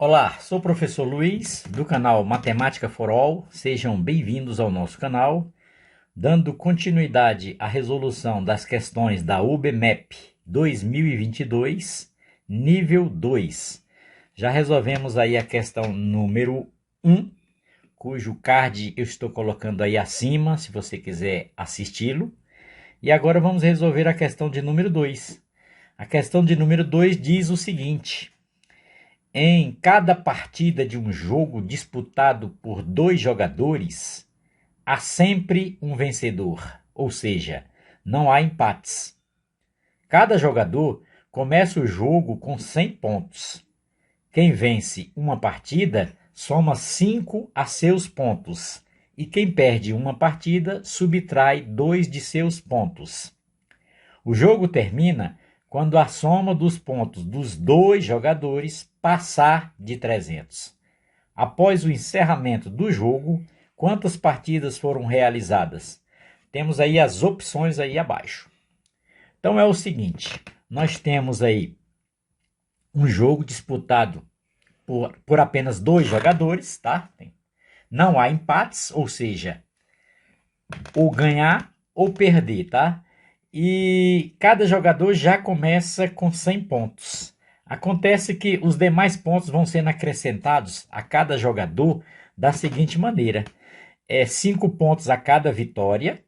Olá, sou o professor Luiz, do canal Matemática for All. Sejam bem-vindos ao nosso canal, dando continuidade à resolução das questões da UBMAP 2022, nível 2. Já resolvemos aí a questão número 1, cujo card eu estou colocando aí acima, se você quiser assisti-lo. E agora vamos resolver a questão de número 2. A questão de número 2 diz o seguinte: em cada partida de um jogo disputado por dois jogadores, há sempre um vencedor, ou seja, não há empates. Cada jogador começa o jogo com 100 pontos. Quem vence uma partida soma 5 a seus pontos, e quem perde uma partida subtrai 2 de seus pontos. O jogo termina quando a soma dos pontos dos dois jogadores passar de 300. Após o encerramento do jogo, quantas partidas foram realizadas? Temos aí as opções aí abaixo. Então é o seguinte, nós temos aí um jogo disputado por apenas dois jogadores, tá? Não há empates, ou seja, ou ganhar ou perder, tá? E cada jogador já começa com 100 pontos. Acontece que os demais pontos vão sendo acrescentados a cada jogador da seguinte maneira: 5 pontos a cada vitória,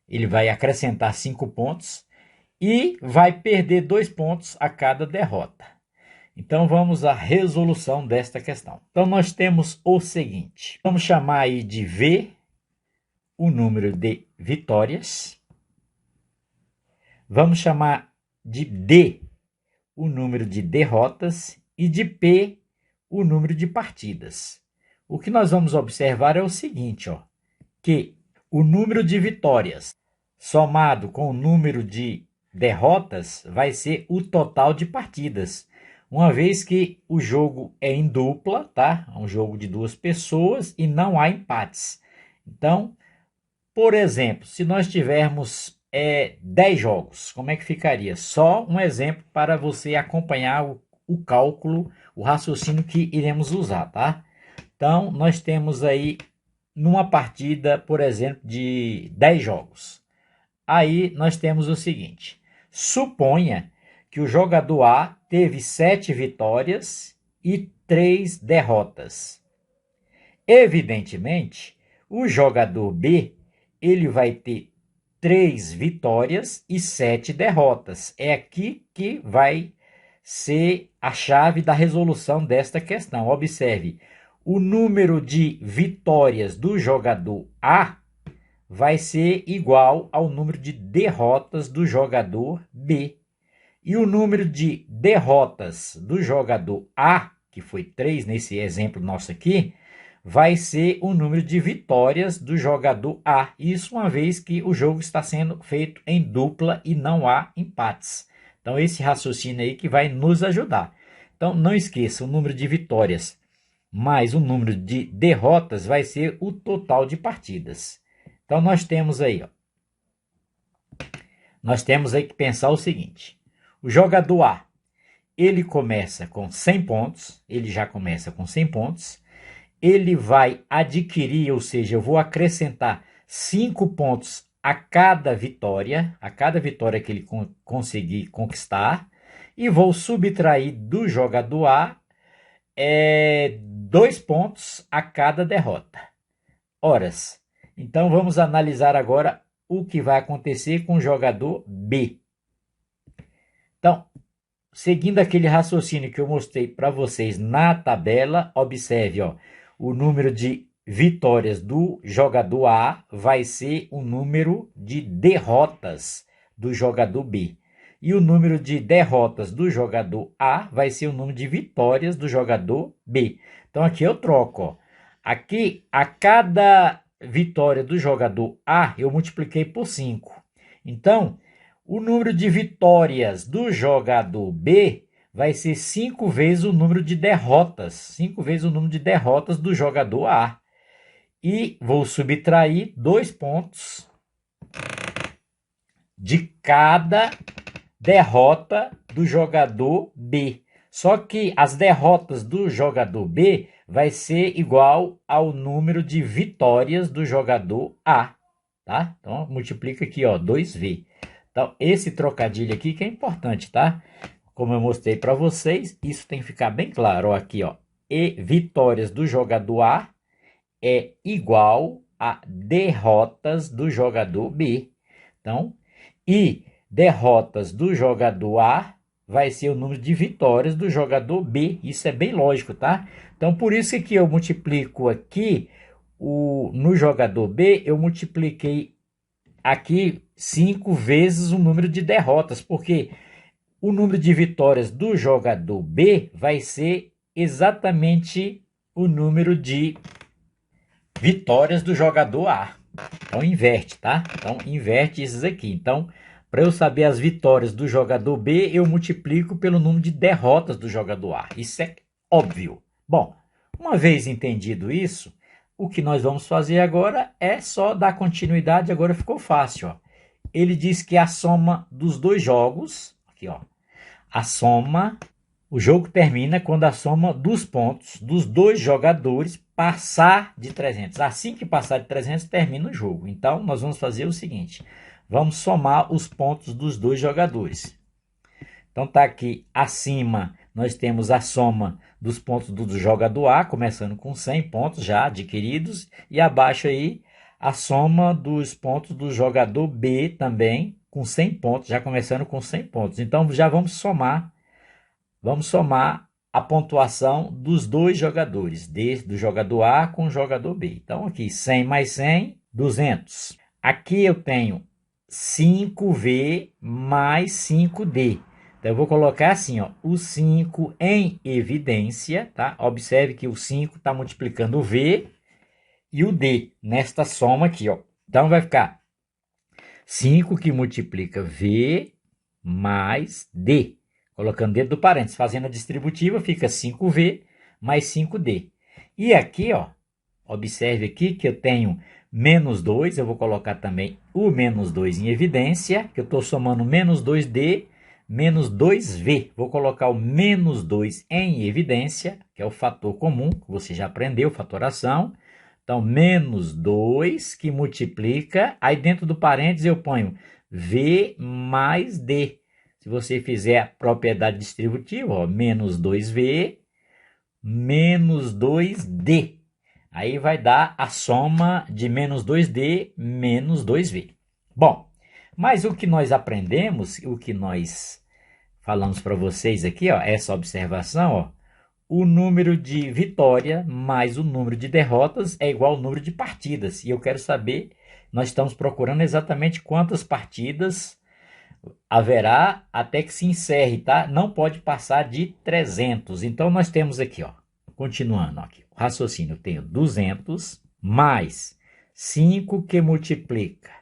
ele vai acrescentar 5 pontos, e vai perder 2 pontos a cada derrota. Então vamos à resolução desta questão. Então nós temos o seguinte: vamos chamar aí de V o número de vitórias. Vamos chamar de D o número de derrotas e de P o número de partidas. O que nós vamos observar é o seguinte, que o número de vitórias somado com o número de derrotas vai ser o total de partidas, uma vez que o jogo é em dupla, tá? É um jogo de duas pessoas e não há empates. Então, por exemplo, se nós tivermos 10 jogos, como é que ficaria? Só um exemplo para você acompanhar o cálculo, o raciocínio que iremos usar, tá? Então, nós temos aí numa partida, por exemplo, de 10 jogos. Aí nós temos o seguinte: suponha que o jogador A teve 7 vitórias e 3 derrotas. Evidentemente, o jogador B ele vai ter 3 vitórias e 7 derrotas. É aqui que vai ser a chave da resolução desta questão. Observe, o número de vitórias do jogador A vai ser igual ao número de derrotas do jogador B. E o número de derrotas do jogador A, que foi 3 nesse exemplo nosso aqui, vai ser o número de vitórias do jogador A. Isso uma vez que o jogo está sendo feito em dupla e não há empates. Então esse raciocínio aí que vai nos ajudar. Então não esqueça, o número de vitórias mais o número de derrotas vai ser o total de partidas. Então nós temos aí que pensar o seguinte: o jogador A, ele começa com 100 pontos, ele já começa com 100 pontos, ele vai adquirir, ou seja, eu vou acrescentar 5 pontos a cada vitória que ele conseguir conquistar, e vou subtrair do jogador A 2 pontos a cada derrota. Horas. Então vamos analisar agora o que vai acontecer com o jogador B. Então, seguindo aquele raciocínio que eu mostrei para vocês na tabela, observe, o número de vitórias do jogador A vai ser o número de derrotas do jogador B. E o número de derrotas do jogador A vai ser o número de vitórias do jogador B. Então aqui eu troco. Aqui, a cada vitória do jogador A, eu multipliquei por 5. Então, o número de vitórias do jogador B vai ser 5 vezes o número de derrotas. 5 vezes o número de derrotas do jogador A. E vou subtrair 2 pontos de cada derrota do jogador B. Só que as derrotas do jogador B vai ser igual ao número de vitórias do jogador A, tá? Então, multiplica aqui, ó, 2V. Então, esse trocadilho aqui que é importante, tá? Como eu mostrei para vocês, isso tem que ficar bem claro, ó, aqui, ó. E vitórias do jogador A é igual a derrotas do jogador B. Então, e derrotas do jogador A vai ser o número de vitórias do jogador B. Isso é bem lógico, tá? Então, por isso que eu multiplico aqui no jogador B, eu multipliquei aqui 5 vezes o número de derrotas, porque o número de vitórias do jogador B vai ser exatamente o número de vitórias do jogador A. Então, inverte, tá? Então, inverte esses aqui. Então, para eu saber as vitórias do jogador B, eu multiplico pelo número de derrotas do jogador A. Isso é óbvio. Bom, uma vez entendido isso, o que nós vamos fazer agora é só dar continuidade. Agora ficou fácil, ó. Ele diz que a soma dos dois jogos, aqui, ó, a soma, o jogo termina quando a soma dos pontos dos dois jogadores passar de 300. Assim que passar de 300, termina o jogo. Então, nós vamos fazer o seguinte. Vamos somar os pontos dos dois jogadores. Então, tá aqui acima, nós temos a soma dos pontos do jogador A, começando com 100 pontos já adquiridos. E abaixo aí, a soma dos pontos do jogador B também, com 100 pontos, já começando com 100 pontos. Então, já vamos somar a pontuação dos dois jogadores, do jogador A com o jogador B. Então, aqui, 100 mais 100, 200. Aqui eu tenho 5V mais 5D. Então, eu vou colocar assim, ó, o 5 em evidência, tá? Observe que o 5 está multiplicando o V e o D nesta soma aqui, ó. Então, vai ficar 5 que multiplica V mais D. Colocando dentro do parênteses, fazendo a distributiva, fica 5V mais 5D. E aqui, ó, observe aqui que eu tenho menos 2, eu vou colocar também o menos 2 em evidência, que eu estou somando menos 2D, menos 2V. Vou colocar o menos 2 em evidência, que é o fator comum, que você já aprendeu, fatoração. Então, menos 2 que multiplica, aí dentro do parênteses eu ponho V mais D. Se você fizer a propriedade distributiva, ó, menos 2V, menos 2D. Aí vai dar a soma de menos 2D menos 2V. Bom, mas o que nós aprendemos, o que nós falamos para vocês aqui, ó, essa observação, ó, o número de vitória mais o número de derrotas é igual ao número de partidas. E eu quero saber, nós estamos procurando exatamente quantas partidas haverá até que se encerre, tá? Não pode passar de 300. Então, nós temos aqui, ó, continuando aqui, o raciocínio, eu tenho 200 mais 5 que multiplica.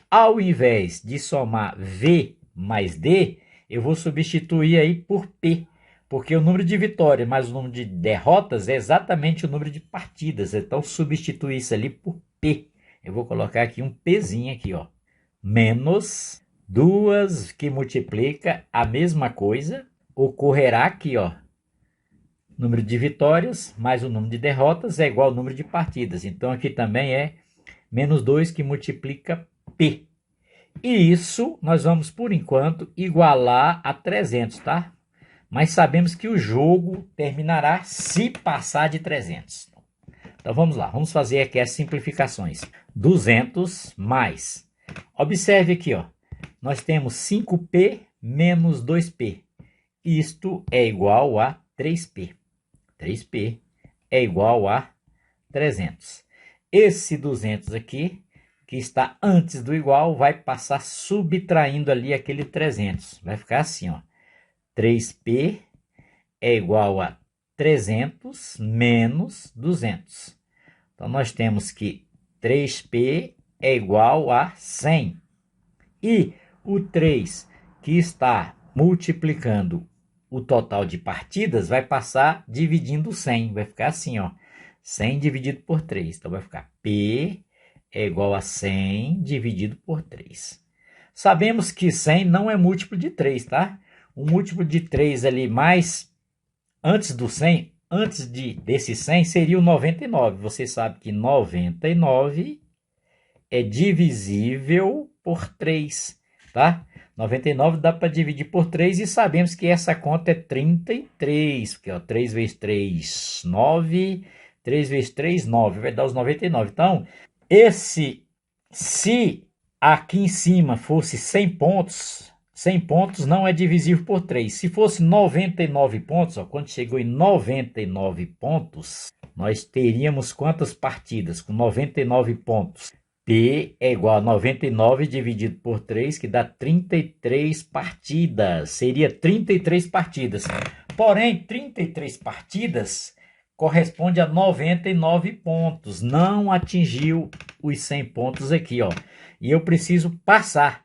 Ao invés de somar V mais D, eu vou substituir aí por P, porque o número de vitórias mais o número de derrotas é exatamente o número de partidas. Então, substituir isso ali por P. Eu vou colocar aqui um Pzinho aqui, ó, menos 2 que multiplica a mesma coisa, ocorrerá aqui, ó, número de vitórias mais o número de derrotas é igual ao número de partidas. Então, aqui também é menos 2 que multiplica P. E isso nós vamos, por enquanto, igualar a 300, tá? Mas sabemos que o jogo terminará se passar de 300. Então, vamos lá. Vamos fazer aqui as simplificações. 200 mais. Observe aqui, ó. Nós temos 5P menos 2P. Isto é igual a 3P. 3P é igual a 300. Esse 200 aqui, que está antes do igual, vai passar subtraindo ali aquele 300. Vai ficar assim, ó. 3P é igual a 300 menos 200. Então, nós temos que 3P é igual a 100. E o 3 que está multiplicando o total de partidas vai passar dividindo 100. Vai ficar assim, ó. 100 dividido por 3. Então, vai ficar P é igual a 100 dividido por 3. Sabemos que 100 não é múltiplo de 3, tá? O múltiplo de 3 ali mais antes do 100, desse 100 seria o 99. Você sabe que 99 é divisível por 3, tá? 99 dá para dividir por 3 e sabemos que essa conta é 33, porque ó, 3 vezes 3, 9, 3 vezes 3, 9, vai dar os 99. Então, se aqui em cima fosse 100 pontos não é divisível por 3. Se fosse 99 pontos, ó, quando chegou em 99 pontos, nós teríamos quantas partidas com 99 pontos? P é igual a 99 dividido por 3, que dá 33 partidas. Seria 33 partidas. Porém, 33 partidas corresponde a 99 pontos. Não atingiu os 100 pontos aqui, ó. E eu preciso passar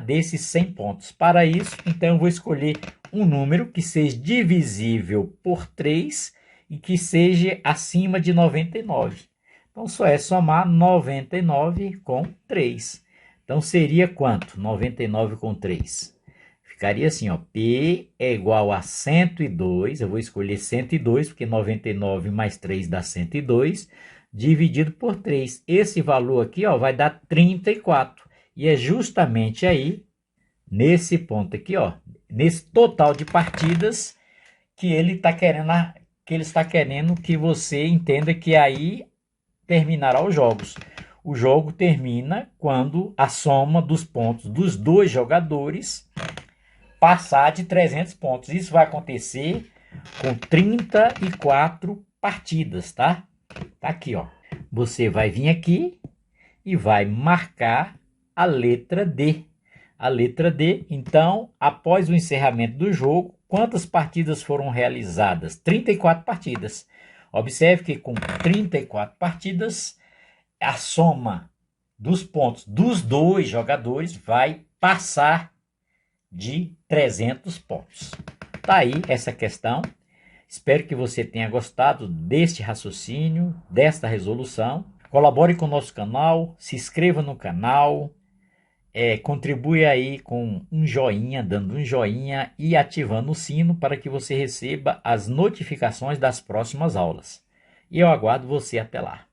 desses 100 pontos. Para isso, então, eu vou escolher um número que seja divisível por 3 e que seja acima de 99. Então, só é somar 99 com 3. Então, seria quanto? 99 com 3. Ficaria assim, ó. P é igual a 102. Eu vou escolher 102, porque 99 mais 3 dá 102. Dividido por 3. Esse valor aqui, ó, vai dar 34. E é justamente aí, nesse ponto aqui, ó, nesse total de partidas, que ele está querendo que você entenda que aí terminará os jogos. O jogo termina quando a soma dos pontos dos dois jogadores passar de 300 pontos. Isso vai acontecer com 34 partidas, tá? Tá aqui, ó. Você vai vir aqui e vai marcar a letra D. A letra D, então, após o encerramento do jogo, quantas partidas foram realizadas? 34 partidas. Observe que com 34 partidas, a soma dos pontos dos dois jogadores vai passar de 300 pontos. Tá aí essa questão. Espero que você tenha gostado deste raciocínio, desta resolução. Colabore com o nosso canal, se inscreva no canal, contribui aí com um joinha, dando um joinha e ativando o sino para que você receba as notificações das próximas aulas. E eu aguardo você até lá.